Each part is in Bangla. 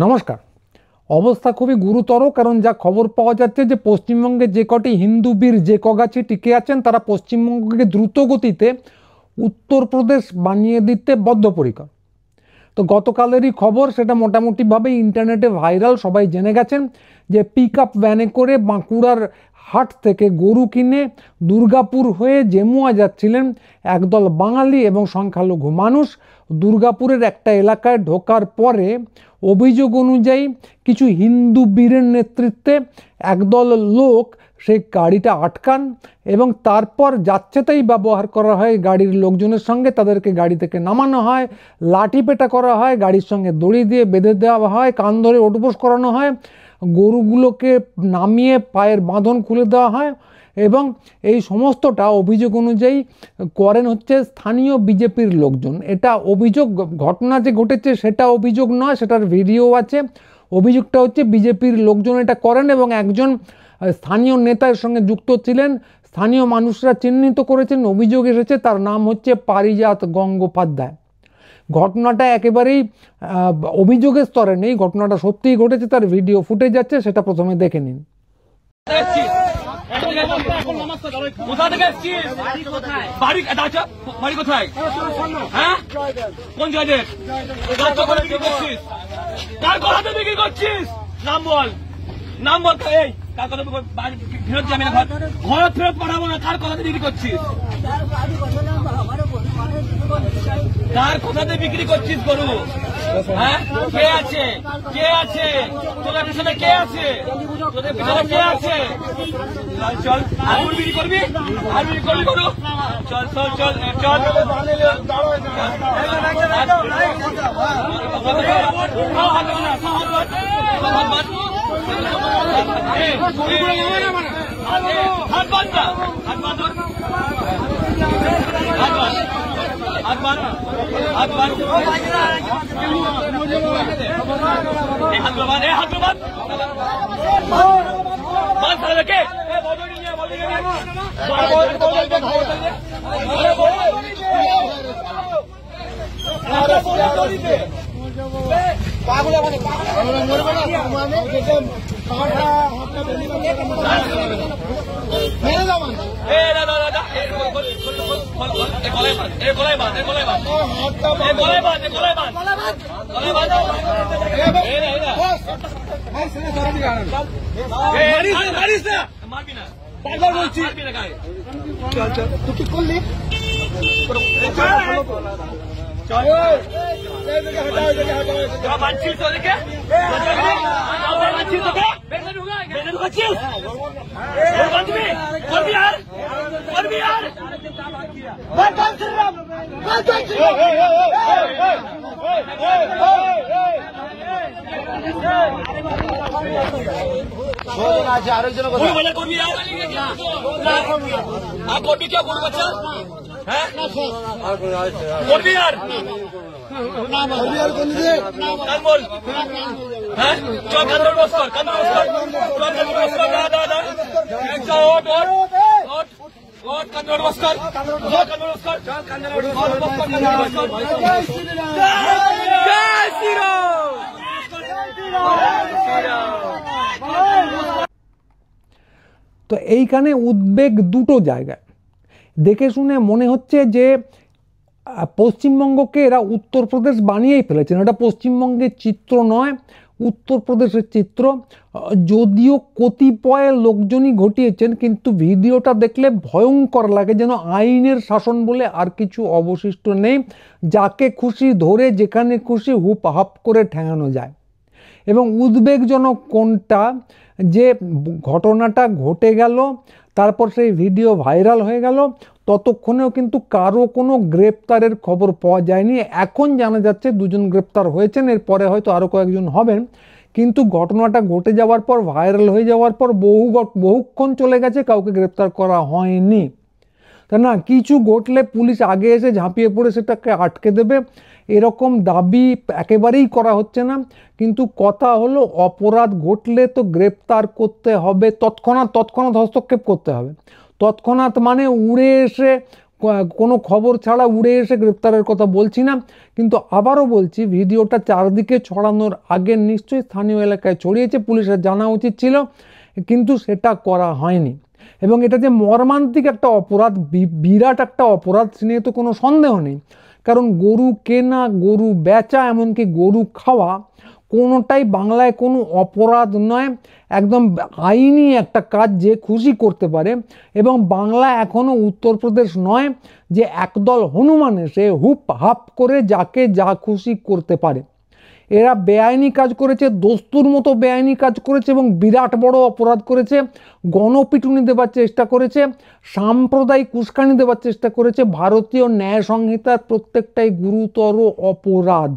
নমস্কার। অবস্থা খুবই গুরুতর, কারণ যা খবর পাওয়া যাচ্ছে যে পশ্চিমবঙ্গে যে কটি হিন্দু বীর যে কগাছি টিকে আছেন তারা পশ্চিমবঙ্গকে দ্রুত গতিতে উত্তরপ্রদেশ বানিয়ে দিতে বদ্ধপরিকর। তো গতকালেরই খবর, সেটা মোটামুটিভাবে ইন্টারনেটে ভাইরাল, সবাই জেনে গেছেন যে পিক আপ ভ্যানে করে বাঁকুড়ার হাট থেকে গরু কিনে দুর্গাপুর হয়ে জেমুয়া যাচ্ছিলেন একদল বাঙালি এবং সংখ্যালঘু মানুষ। দুর্গাপুরের একটা এলাকায় ঢোকার পরে অভিযোগ অনুযায়ী কিছু হিন্দু বীরের নেতৃত্বে একদল লোক সেই গাড়িটা আটকান এবং তারপর যাচ্ছেতাই ব্যবহার করা হয় গাড়ির লোকজনের সঙ্গে। তাদেরকে গাড়ি থেকে নামানো হয়, লাঠিপেটা করা হয়, গাড়ির সঙ্গে দড়ি দিয়ে বেঁধে দেওয়া হয়, কান ধরে ওঠবোস করানো হয়, গরুগুলোকে নামিয়ে পায়ের বাঁধন খুলে দেওয়া হয় এবং এই সমস্তটা অভিযোগ অনুযায়ী করেন হচ্ছে স্থানীয় বিজেপির লোকজন। এটা অভিযোগ, ঘটনা যে ঘটেছে সেটা অভিযোগ নয়, সেটার ভিডিও আছে। অভিযোগটা হচ্ছে বিজেপির লোকজন এটা করেন এবং একজন স্থানীয় নেতার সঙ্গে যুক্ত ছিলেন। স্থানীয় মানুষরা চিহ্নিত করেছেন, অভিযোগ এসেছে, তার নাম হচ্ছে পারিজাত গঙ্গোপাধ্যায়। ঘটনাটা একেবারেই অভিযোগের স্তরে নেই, ঘটনাটা সত্যিই ঘটেছে, তার ভিডিও ফুটেজ যাচ্ছে, সেটা প্রথমে দেখে নিন। কোথা থেকে এসছিস? বাড়ি কোথায়? হ্যাঁ, কোন জায়গায়? বিক্রি করছিস? কার কথাতে বিক্রি করছিস? নাম বল, নাম বল। এই কার কথা ফেরত যাবি না? ঘর ফেরত পাঠাবো না। কার কথাতে বিক্রি করছিস? কার কথাতে বিক্রি করছিস গরু? হ্যাঁ, কে আছে? কে আছে তোদের পিছনে? কে আছে তোদের পিছনে? কে আছে? চল, আর বিক্রি করবি? আর বিক্রি করবি গরু? চল চল চল চল। হাত বাঁধ না, হাত বাঁধ, হাত বাঁধ, হাত বাঁধ, হাত বাঁধ, হাত বাঁধ, বাঁধ তাহলে কে? পাগলা মানে মরবে না, মেরে দাও মানে। এ দাদা দাদা, গলায় বাঁধ, এ গলায় বাঁধ, এ গলায় বাঁধ, এ গলায় বাঁধ, এ গলায় বাঁধ, গলায় বাঁধ। মারিস না, মারবি না, পাগল বলছি। চল চল, তুই কি করলি? বাঁধছিস তোদেরকে? বাঁধছিস তোকে? বেঁধে ঢুকাচ্ছিস? বাঁধবি? করবি আর? করবি আর? আরেকজন করবি আর করবি কেউ বলবো? হ্যাঁ, করবি আর? হ্যাঁ, চল কান্দর বস্কর, কান্দর বস্কর, চল কান্দর বস্কর, দাদা ওট ওট ওট ওট, কান্দর বস্কর, কান্দর বস্কর, কান্দর বস্কর, কান্দর বস্কর। জয় শ্রীরাম। তো এইখানে উদ্বেগ দুটো জায়গায়। দেখে শুনে মনে হচ্ছে যে পশ্চিমবঙ্গকে এরা উত্তরপ্রদেশ বানিয়েই ফেলেছেন। এটা পশ্চিমবঙ্গের চিত্র নয়, উত্তরপ্রদেশের চিত্র। যদিও কতিপয় লোকজনই ঘটিয়েছেন, কিন্তু ভিডিওটা দেখলে ভয়ঙ্কর লাগে, যেন আইনের শাসন বলে আর কিছু অবশিষ্ট নেই। যাকে খুশি ধরে যেখানে খুশি হুপ হাপ করে ঠেঙানো যায়। এবং উদ্বেগজনক কোনটা, যে ঘটনাটা ঘটে গেল, তারপর সেই ভিডিও ভাইরাল হয়ে গেল, ততক্ষণেও কিন্তু কারো কোনো গ্রেপ্তারের খবর পাওয়া যায়নি। এখন জানা যাচ্ছে দুজন গ্রেপ্তার হয়েছেন, এরপরে হয়তো আরও কয়েকজন হবেন। কিন্তু ঘটনাটা ঘটে যাওয়ার পর, ভাইরাল হয়ে যাওয়ার পর বহুক্ষণ চলে গেছে, কাউকে গ্রেপ্তার করা হয়নি। তা না, কিছু ঘটলে পুলিশ আগে এসে ঝাঁপিয়ে পড়ে সেটাকে আটকে দেবে, এরকম দাবি একেবারেই করা হচ্ছে না। কিন্তু কথা হলো, অপরাধ ঘটলে তো গ্রেপ্তার করতে হবে, তৎক্ষণাৎ হস্তক্ষেপ করতে হবে। তৎক্ষণাৎ মানে উড়ে এসে কোনো খবর ছাড়া উড়ে এসে গ্রেপ্তারের কথা বলছি না, কিন্তু আবারও বলছি ভিডিওটা চারদিকে ছড়ানোর আগে নিশ্চয়ই স্থানীয় এলাকায় ছড়িয়েছে, পুলিশের জানা উচিত ছিল, কিন্তু সেটা করা হয়নি। এবং এটা যে মর্মান্তিক একটা অপরাধ, বিরাট একটা অপরাধ, সে নিয়ে তো কোনো সন্দেহ নেই। কারণ গরু কেনা, গরু বেচা, এমনকি গরু খাওয়া, কোনোটাই বাংলায় কোনো অপরাধ নয়, একদম আইনি একটা কাজ, যে খুশি করতে পারে। এবং বাংলা এখনও উত্তরপ্রদেশ নয় যে একদল হনুমান এসে হুপ হাপ করে যাকে যা খুশি করতে পারে। এরা বেআইনি কাজ করেছে, দস্তুর মতো বেআইনি কাজ করেছে এবং বিরাট বড় অপরাধ করেছে, গণপিটুনি দেবার চেষ্টা করেছে, সাম্প্রদায়িক উস্কানি দেবার চেষ্টা করেছে। ভারতীয় ন্যায় সংহিতার প্রত্যেকটাই গুরুতর অপরাধ।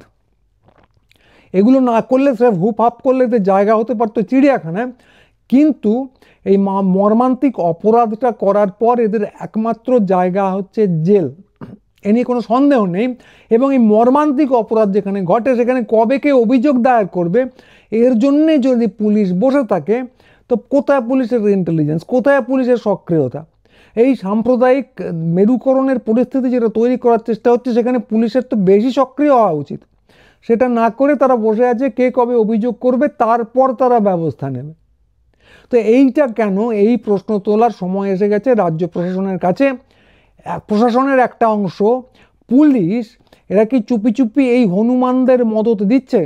এগুলো না করলে, স্রেফ হুপ হাপ করলে এদের জায়গা হতে পারতো চিড়িয়াখানায়, কিন্তু এই মর্মান্তিক অপরাধটা করার পর এদের একমাত্র জায়গা হচ্ছে জেল, এ নিয়ে কোনো সন্দেহ নেই। এবং এই মর্মান্তিক অপরাধ যেখানে ঘটে সেখানে কবে কে অভিযোগ দায়ের করবে, এর জন্যে যদি পুলিশ বসে থাকে, তো কোথায় পুলিশের ইন্টেলিজেন্স, কোথায় পুলিশের সক্রিয়তা? এই সাম্প্রদায়িক মেরুকরণের পরিস্থিতি যেটা তৈরি করার চেষ্টা হচ্ছে, সেখানে পুলিশের তো বেশি সক্রিয় হওয়া উচিত। সেটা না করে তারা বসে আছে কে কবে অভিযোগ করবে, তারপর তারা ব্যবস্থা নেবে। তো এইটা কেন, এই প্রশ্ন তোলার সময় এসে গেছে রাজ্য প্রশাসনের কাছে। প্রশাসনের একটা অংশ, পুলিশ, এরা কি চুপি চুপি এই হনুমানদের মদত দিচ্ছে?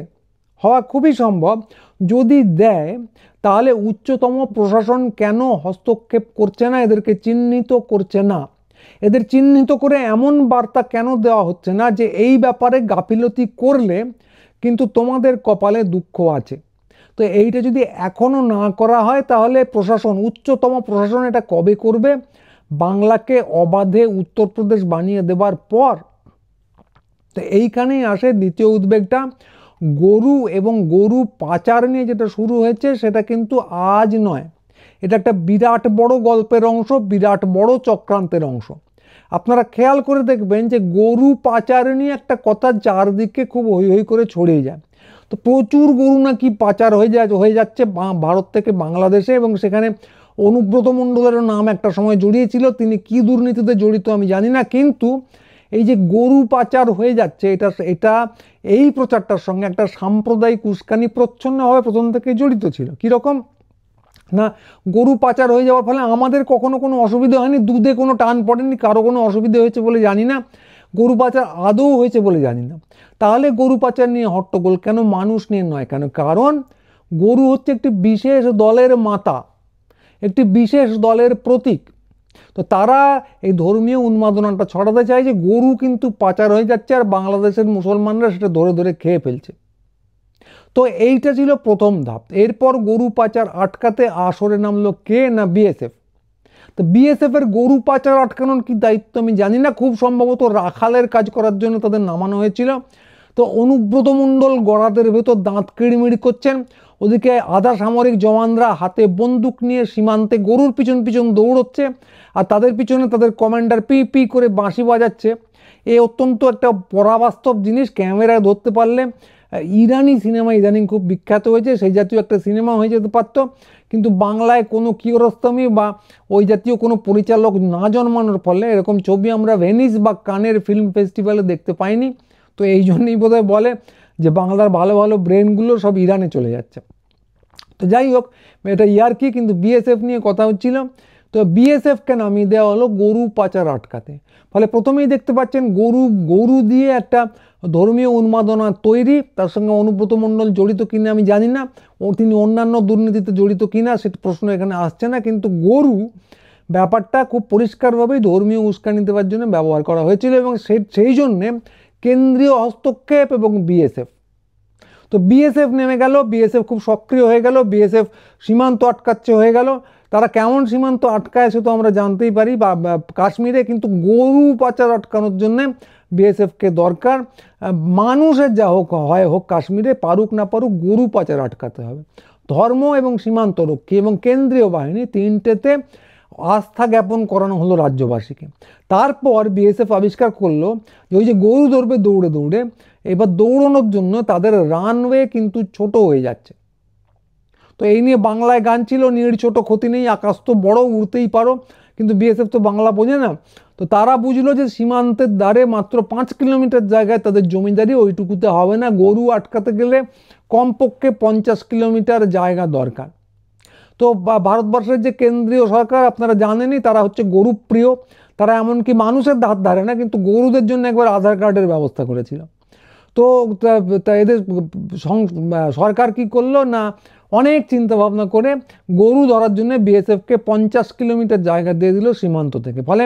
হওয়া খুবই সম্ভব। যদি দেয় তাহলে উচ্চতম প্রশাসন কেন হস্তক্ষেপ করছে না, এদেরকে চিহ্নিত করছে না? এদের চিহ্নিত করে এমন বার্তা কেন দেওয়া হচ্ছে না যে এই ব্যাপারে গাফিলতি করলে কিন্তু তোমাদের কপালে দুঃখ আছে? তো এইটা যদি এখনও না করা হয় তাহলে প্রশাসন, উচ্চতম প্রশাসন এটা কবে করবে? বাংলাকে অবাধে উত্তরপ্রদেশ বানিয়ে দেবার পর। তো এইখানেই আসে দ্বিতীয় উদ্বেগটা। গরু এবং গরু পাচার নিয়ে যেটা শুরু হয়েছে সেটা কিন্তু আজ নয়, এটা একটা বিরাট বড় গল্পের অংশ, বিরাট বড় চক্রান্তের অংশ। আপনারা খেয়াল করে দেখবেন যে গরু পাচার নিয়ে একটা কথা চারদিকে খুব হৈ হৈ করে ছড়িয়ে যায়। তো প্রচুর গরু নাকি পাচার হয়ে যাচ্ছে ভারত থেকে বাংলাদেশে, এবং সেখানে অনুব্রত মণ্ডলেরও নাম একটা সময় জড়িয়েছিল। তিনি কি দুর্নীতিতে জড়িত আমি জানি না, কিন্তু এই যে গরু পাচার হয়ে যাচ্ছে, এটা এই প্রচারটার সঙ্গে একটা সাম্প্রদায়িক উস্কানি প্রচ্ছন্নভাবে প্রথম থেকে জড়িত ছিল। কীরকম না, গরু পাচার হয়ে যাওয়ার ফলে আমাদের কখনো কোনো অসুবিধা হয়নি, দুধে কোনো টান পড়েনি, কারো কোনো অসুবিধা হয়েছে বলে জানি না, গরু পাচার আদৌ হয়েছে বলে জানি না। তাহলে গরু পাচার নিয়ে হট্টগোল কেন, মানুষ নিয়ে নয় কেন? কারণ গরু হচ্ছে একটি বিশেষ দলের মাতা, একটি বিশেষ দলের প্রতীক। তো তারা এই ধর্মীয় উন্মাদনাটা ছড়াতে চায় যে গরু কিন্তু পাচার হয়ে যাচ্ছে আর বাংলাদেশের মুসলমানরা সেটা ধরে ধরে খেয়ে ফেলছে। তো এইটা ছিল প্রথম ধাপ। এরপর গরু পাচার আটকাতে আসরে নামলো কে না বিএসএফ। তো বিএসএফের গরু পাচার আটকানোর কি দায়িত্ব আমি জানি না, খুব সম্ভবত রাখালের কাজ করার জন্য তাদের নামানো হয়েছিল। তো অনুব্রত মণ্ডল গড়াদের ভেতর দাঁত কিড়মিড় করছেন, ওদিকে আধা সামরিক জওয়ানরা হাতে বন্দুক নিয়ে সীমান্তে গরুর পিছন পিছন দৌড়চ্ছে, আর তাদের পিছনে তাদের কমান্ডার পি পি করে বাঁশি বাজাচ্ছে। এ অত্যন্ত একটা পরাবাস্তব জিনিস, ক্যামেরায় ধরতে পারলে ইরানি সিনেমা ইদানিং খুব বিখ্যাত হয়েছে, সেই জাতীয় একটা সিনেমা হয়ে যেতে পারত। কিন্তু বাংলায় কোনো কিয়রস্তমি বা ওই জাতীয় কোনো পরিচালক না জন্মানোর ফলে এরকম ছবি আমরা ভেনিস বা কানের ফিল্ম ফেস্টিভ্যালে দেখতে পাইনি। তো এই জন্যই বোধহয় বলে যে বাংলার ভালো ভালো ব্রেনগুলো সব ইরানে চলে যাচ্ছে। তো যাই হোক, এটা ইয়ার্কি, কিন্তু বিএসএফ নিয়ে কথা হচ্ছিল। তো বিএসএফকে নামিয়ে দেওয়া হলো গরু পাচার আটকাতে। ফলে প্রথমেই দেখতে পাচ্ছেন গরু দিয়ে একটা ধর্মীয় উন্মাদনা তৈরি। তার সঙ্গে অনুব্রত মণ্ডল জড়িত কিনা আমি জানি না, তিনি অন্যান্য দুর্নীতিতে জড়িত কিনা সেটা প্রশ্ন এখানে আসছে না, কিন্তু গরু ব্যাপারটা খুব পরিষ্কারভাবেই ধর্মীয় উস্কানি দেওয়ার জন্য ব্যবহার করা হয়েছিল, এবং সেই জন্যে কেন্দ্রীয় হস্তক্ষেপ এবং বিএসএফ। তো বিএসএফ নেমে গেল, বিএসএফ খুব সক্রিয় হয়ে গেল, বিএসএফ সীমান্ত আটকাচ্ছে হয়ে গেল। তারা কেমন সীমান্ত আটকায় সে তো আমরা জানতেই পারি বা কাশ্মীরে, কিন্তু গরু পাচার আটকানোর জন্যে বিএসএফকে দরকার। মানুষের যা হোক হয় হোক, কাশ্মীরে পারুক না পারুক গরু পাচার আটকাতে হবে। ধর্ম এবং সীমান্তরক্ষী এবং কেন্দ্রীয় বাহিনী তিনটেতে আস্থা জ্ঞাপন করানো হলো রাজ্যবাসীকে। তারপর বিএসএফ আবিষ্কার করলো যে ওই যে গরু ধরবে দৌড়ে দৌড়ে, এবার দৌড়ানোর জন্য তাদের রানওয়ে কিন্তু ছোট হয়ে যাচ্ছে। তো এই নিয়ে বাংলায় গান ছিল, নীড় ছোট ক্ষতি নেই, আকাশ তো বড়, উড়তেই পারো। কিন্তু বিএসএফ তো বাংলা বোঝে না। তো তারা বুঝলো যে সীমান্তের দ্বারে মাত্র 5 কিলোমিটার জায়গায় তাদের জমিদারি, ওইটুকুতে হবে না, গরু আটকাতে গেলে কমপক্ষে 50 কিলোমিটার জায়গা দরকার। তো ভারতবর্ষের যে কেন্দ্রীয় সরকার আপনারা জানেনই, তারা হচ্ছে গরু প্রিয়, তারা এমনকি মানুষের ধার ধারে না, কিন্তু গরুদের জন্য একবার আধার কার্ডের ব্যবস্থা করেছিল। তো এদের সরকার কি করলো না, অনেক চিন্তা ভাবনা করে গরু ধরার জন্য বিএসএফকে 50 কিলোমিটার জায়গা দিয়ে দিল সীমান্ত থেকে। ফলে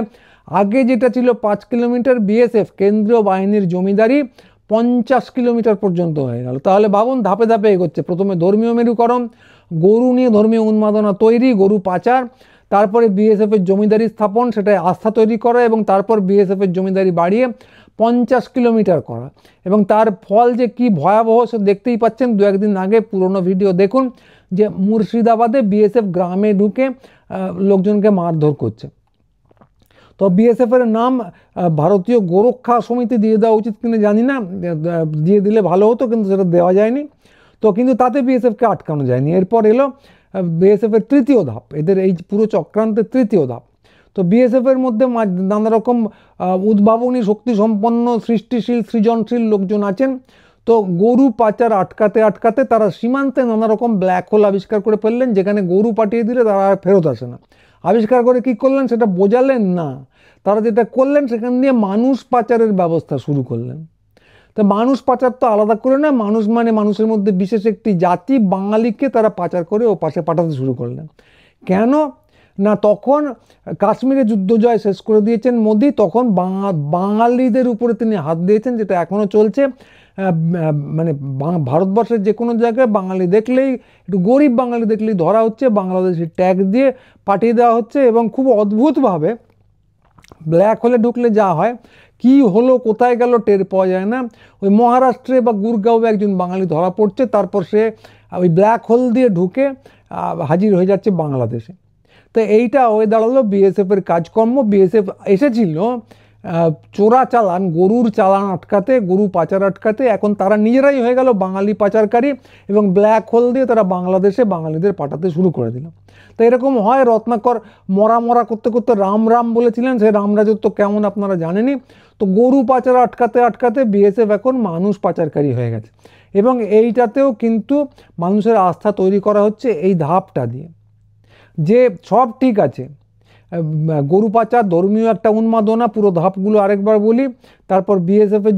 আগে যেটা ছিল 5 কিলোমিটার, বিএসএফ কেন্দ্রীয় বাহিনীর জমিদারি 50 কিলোমিটার পর্যন্ত হয়ে গেল। তাহলে ভাবুন ধাপে ধাপে এগোচ্ছে। প্রথমে ধর্মীয় মেরুকরণ, গরু নিয়ে ধর্মীয় উন্মাদনা তৈরি, গরু পাচার, তারপরে বিএসএফের জমিদারি স্থাপন, সেটায় আস্থা তৈরি করা, এবং তারপর বিএসএফের জমিদারি বাড়িয়ে 50 কিলোমিটার করা। এবং তার ফল যে কি ভয়াবহ সে দেখতেই পাচ্ছেন। 2-1 দিন আগে পুরনো ভিডিও দেখুন যে মুর্শিদাবাদে বিএসএফ গ্রামে ঢুকে লোকজনকে মারধর করছে। তো বিএসএফের নাম ভারতীয় গোরক্ষা সমিতি দিয়ে দেওয়া উচিত কিনা জানি না, দিয়ে দিলে ভালো হতো, কিন্তু সেটা দেওয়া যায়নি। তো কিন্তু তাতে বিএসএফকে আটকানো যায়নি। এরপর এলো বিএসএফের তৃতীয় ধাপ, এদের এই পুরো চক্রান্তের তৃতীয় ধাপ। তো বিএসএফের মধ্যে নানা রকম উদ্ভাবনী শক্তি সম্পন্ন সৃষ্টিশীল সৃজনশীল লোকজন আছেন। তো গরু পাচার আটকাতে আটকাতে তারা সীমান্তে নানা রকম ব্ল্যাক হোল আবিষ্কার করে ফেললেন, যেখানে গরু পাঠিয়ে দিলে তারা আর ফেরত আসে না। আবিষ্কার করে কি করলেন সেটা বোঝালেন না, তারা যেটা করলেন সেখান দিয়ে মানুষ পাচারের ব্যবস্থা শুরু করলেন। তো মানুষ পাচার তো আলাদা করে না, মানুষ মানে মানুষের মধ্যে বিশেষ একটি জাতি, বাঙালিকে তারা পাচার করে ও পাশে পাঠাতে শুরু করলেন। কেন না, তখন কাশ্মীরে যুদ্ধ জয় শেষ করে দিয়েছেন মোদি, তখন বাঙালিদের উপরে তিনি হাত দিয়েছেন, যেটা এখনও চলছে। মানে ভারতবর্ষের যে কোনো জায়গায় বাঙালি দেখলেই, একটু গরিব বাঙালি দেখলেই ধরা হচ্ছে, বাংলাদেশি ট্যাগ দিয়ে পাঠিয়ে দেওয়া হচ্ছে। এবং খুব অদ্ভুতভাবে ব্ল্যাক হোলে ঢুকলে যা হয়, কি হলো কোথায় গেল টের পাওয়া যায় না। ওই মহারাষ্ট্রে বা গুরগাঁওয়ে একজন বাঙালি ধরা পড়ছে, তারপর সে ওই ব্ল্যাক হোল দিয়ে ঢুকে হাজির হয়ে যাচ্ছে বাংলাদেশে। তো এইটা হয়ে দাঁড়ালো বিএসএফের কাজকর্ম। বিএসএফ এসেছিল চোরা চালান, গরুর চালান আটকাতে, গরু পাচার আটকাতে। এখন তারা নিজেরাই হয়ে গেল বাঙালি পাচারকারী, এবং ব্ল্যাক হোল দিয়ে তারা বাংলাদেশে বাঙালিদের পাঠাতে শুরু করে দিল। তো এরকম হয়। রত্নাকর মরা করতে করতে রাম রাম বলেছিলেন, সেই রাম রাজত্ব কেমন আপনারা জানেনই। তো গরু পাচার আটকাতে আটকাতে বিএসএফ এখন মানুষ পাচারকারী হয়ে গেছে। এবং এইটাতেও কিন্তু মানুষের আস্থা তৈরি করা হচ্ছে এই ধাপটা দিয়ে, যে সব ঠিক আছে, গরু পাচার, ধর্মীয় একটা উন্মাদনা, পুরো ধাপগুলো আরেকবার বলি। তারপর বিএসএফের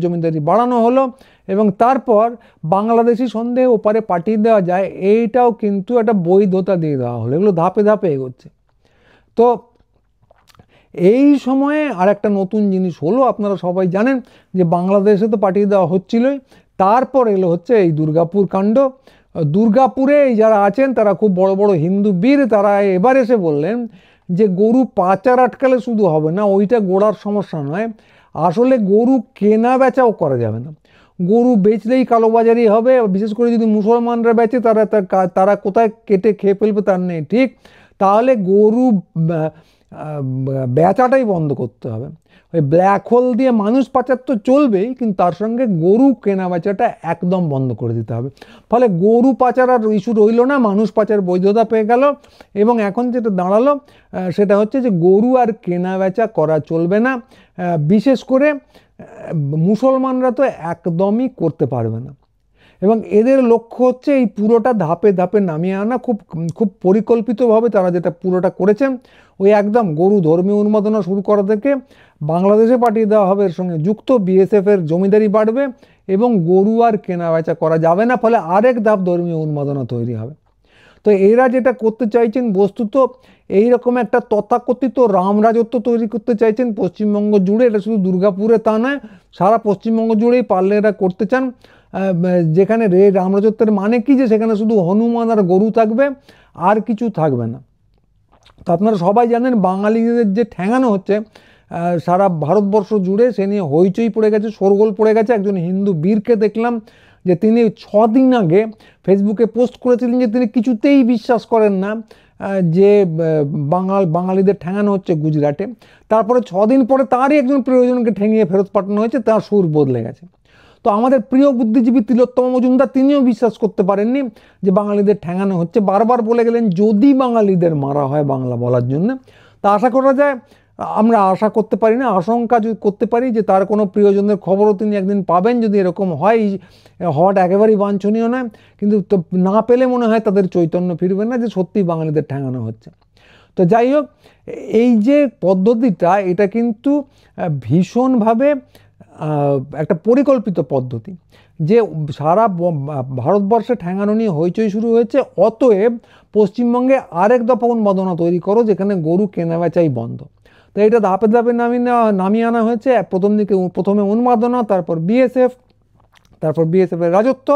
জমিদারি বাড়ানো হলো, এবং তারপর বাংলাদেশি সন্দেহে ওপারে পাঠিয়ে দেওয়া যায়, এইটাও কিন্তু একটা বৈধতা দিয়ে দেওয়া হলো। এগুলো ধাপে ধাপে এগোচ্ছে। তো এই সময়ে আর একটা নতুন জিনিস হলো, আপনারা সবাই জানেন যে বাংলাদেশে তো পাঠিয়ে দেওয়া হচ্ছিলই, তারপর এলো হচ্ছে এই দুর্গাপুর কাণ্ড। দুর্গাপুরে যারা আছেন তারা খুব বড় বড় হিন্দু বীর, তারা এবার এসে বললেন যে গরু পাচার আটকালে শুধু হবে না, ওইটা গোড়ার সমস্যা নয়, আসলে গরু কেনা বেচাও করা যাবে না। গরু বেচলেই কালোবাজারি হবে, বিশেষ করে যদি মুসলমানরা বেচে তারা কোথায় কেটে খেয়ে ফেলবে তার নেই ঠিক। তাহলে গরু বেচাটাই বন্ধ করতে হবে। ওই ব্ল্যাক হোল দিয়ে মানুষ পাচার তো চলবেই, কিন্তু তার সঙ্গে গরু কেনা বেচাটা একদম বন্ধ করে দিতে হবে। ফলে গরু পাচার আর ইস্যু রইল না, মানুষ পাচার বৈধতা পেয়ে গেল। এবং এখন যেটা দাঁড়ালো সেটা হচ্ছে যে গরু আর কেনা বেচা করা চলবে না, বিশেষ করে মুসলমানরা তো একদমই করতে পারবে না। এবং এদের লক্ষ্য হচ্ছে এই পুরোটা ধাপে ধাপে নামিয়ে আনা। খুব পরিকল্পিতভাবে তারা যেটা পুরোটা করেছেন, ওই একদম গরু ধর্মীয় উন্মাদনা শুরু করা থেকে বাংলাদেশে পাঠিয়ে দেওয়া হবে, এর সঙ্গে যুক্ত বিএসএফের জমিদারি বাড়বে, এবং গরু আর কেনা বেচা করা যাবে না। ফলে আরেক ধাপ ধর্মীয় উন্মাদনা তৈরি হবে। তো এরা যেটা করতে চাইছেন, বস্তুত এইরকম একটা তথাকথিত রাম রাজত্ব তৈরি করতে চাইছেন পশ্চিমবঙ্গ জুড়ে। এটা শুধু দুর্গাপুরে তা নয়, সারা পশ্চিমবঙ্গ জুড়েই পারলে এরা করতে চান। যেখানে রাম রাজত্বের মানে কি, যে সেখানে শুধু হনুমান আর গরু থাকবে, আর কিছু থাকবে না। তো আপনারা সবাই জানেন বাঙালিদের যে ঠ্যাঙানো হচ্ছে সারা ভারতবর্ষ জুড়ে, সে নিয়ে হইচই পড়ে গেছে, শোরগোল পড়ে গেছে। একজন হিন্দু বীরকে দেখলাম যে তিনি 6 দিন আগে ফেসবুকে পোস্ট করেছিলেন যে তিনি কিছুতেই বিশ্বাস করেন না যে বাঙালিদের ঠ্যাঙানো হচ্ছে গুজরাটে। তারপরে 6 দিন পরে তারই একজন প্রিয়জনকে ঠেঙিয়ে ফেরত পাঠানো হয়েছে, তার সুর বদলে গেছে। তো আমাদের প্রিয় বুদ্ধিজীবী তিলোত্তম মজুমদার তিনিও বিশ্বাস করতে পারেননি যে বাঙালিদের ঠ্যাঙানো হচ্ছে, বারবার বলে গেলেন যদি বাঙালিদের মারা হয় বাংলা বলার জন্য। তা আশা করা যায়, আমরা আশা করতে পারি না, আশঙ্কা করতে পারি যে তার কোনো প্রিয়জনের খবরও তিনি একদিন পাবেন। যদি এরকম হয়, হওয়াটা একেবারেই বাঞ্ছনীয় নয়, কিন্তু না পেলে মনে হয় তাদের চৈতন্য ফিরবে না যে সত্যিই বাঙালিদের ঠ্যাঙানো হচ্ছে। তো যাই হোক, এই যে পদ্ধতিটা, এটা কিন্তু ভীষণভাবে একটা পরিকল্পিত পদ্ধতি, যে সারা ভারতবর্ষে ঠ্যাঙানো নিয়ে হইচই শুরু হয়েছে, অতএব পশ্চিমবঙ্গে আরেক দফা উন্মাদনা তৈরি করো যেখানে গরু কেনা বেচাই বন্ধ। তো এটা ধাপে ধাপে নামিয়ে আনা হয়েছে। প্রথমে উন্মাদনা, তারপর বিএসএফ, তারপর বিএসএফের রাজত্ব,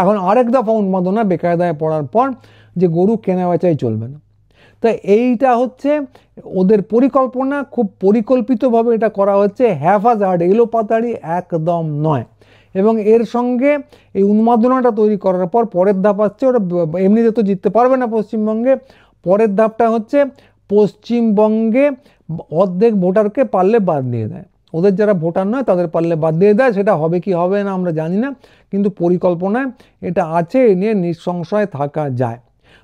এখন আরেক দফা উন্মাদনা বেকায়দায় পড়ার পর যে গরু কেনা বেচাই চলবে না। তো এইটা হচ্ছে ওদের পরিকল্পনা, খুব পরিকল্পিতভাবে এটা করা হচ্ছে, হ্যাফাজার্ড, এলোপাতাড়ি একদম নয়। এবং এর সঙ্গে এই উন্মাদনাটা তৈরি করার পর পরের ধাপ আসছে, ওরা এমনিতে তো জিততে পারবে না পশ্চিমবঙ্গে, পরের ধাপটা হচ্ছে পশ্চিমবঙ্গে অর্ধেক ভোটারকে পারলে বাদ দিয়ে দেয়, ওদের যারা ভোটার নয় তাদের পারলে বাদ দিয়ে দেয়। সেটা হবে কি হবে না আমরা জানি না, কিন্তু পরিকল্পনায় এটা আছে, এ নিয়ে নিঃসংশয় থাকা যায়।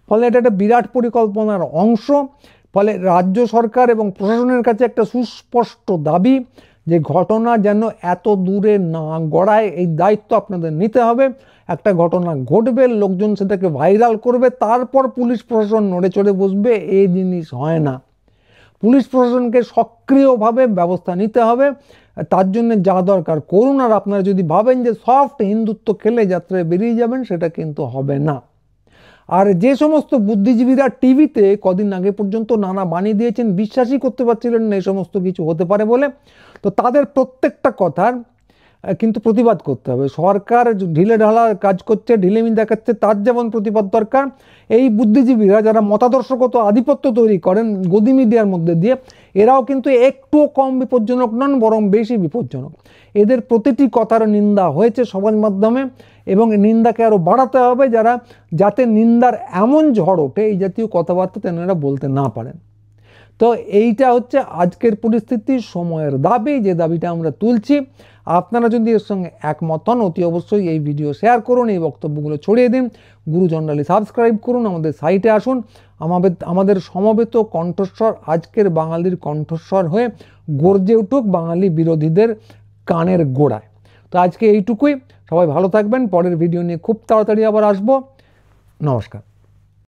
ফলে এটা একটা বিরাট পরিকল্পনার অংশ। ফলে রাজ্য সরকার এবং প্রশাসনের কাছে একটা সুস্পষ্ট দাবি যে ঘটনা যেন এত দূরে না গড়ায়, এই দায়িত্ব আপনাদের নিতে হবে। একটা ঘটনা ঘটবে, লোকজন সেটাকে ভাইরাল করবে, তারপর পুলিশ প্রশাসন নড়ে চড়ে বসবে, এই জিনিস হয় না। পুলিশ প্রশাসনকে সক্রিয়ভাবে ব্যবস্থা নিতে হবে, তার জন্য যা দরকার করুন। আর আপনারা যদি ভাবেন যে সফট হিন্দুত্ব খেলে যাত্রায় বেরিয়ে যাবেন, সেটা কিন্তু হবে না। আর যে সমস্ত বুদ্ধিজীবীরা টিভিতে কদিন আগে পর্যন্ত নানা বাণী দিয়েছেন, বিশ্বাসই করতে পারছিলেন না এই সমস্ত কিছু হতে পারে বলে, তো তাদের প্রত্যেকটা কথার কিন্তু প্রতিবাদ করতে হবে। সরকার ঢিলে ঢালা কাজ করছে, ঢিলেমি দেখাচ্ছে, তার যেমন প্রতিবাদ দরকার, এই বুদ্ধিজীবীরা যারা মতাদর্শগত আধিপত্য তৈরি করেন গদি মিডিয়ার মধ্যে দিয়ে, এরাও কিন্তু একটুও কম বিপজ্জনক নন, বরং বেশি বিপজ্জনক। এদের প্রতিটি কথার নিন্দা হয়েছে সমাজ মাধ্যমে, এবং নিন্দাকে আরও বাড়াতে হবে যাতে নিন্দার এমন ঝড় ওঠে এই জাতীয় কথাবার্তা তেনারা বলতে না পারেন। তো এইটা হচ্ছে আজকের পরিস্থিতি, সময়ের দাবি, যে দাবিটা আমরা তুলছি। আপনারা যদি এর সঙ্গে একমত হন, অতি অবশ্যই এই ভিডিও শেয়ার করুন, এই বক্তব্যগুলো ছড়িয়ে দিন, গুরুজন ডালি সাবস্ক্রাইব করুন, আমাদের সাইটে আসুন। আমাদের সমবেত কণ্ঠস্বর আজকের বাঙালির কণ্ঠস্বর হয়ে গর্জে উঠুক বাঙালি বিরোধীদের কানের গোড়ায়। তো আজকে এইটুকুই, সবাই ভালো থাকবেন। পরের ভিডিও নিয়ে খুব তাড়াতাড়ি আবার আসবো। নমস্কার।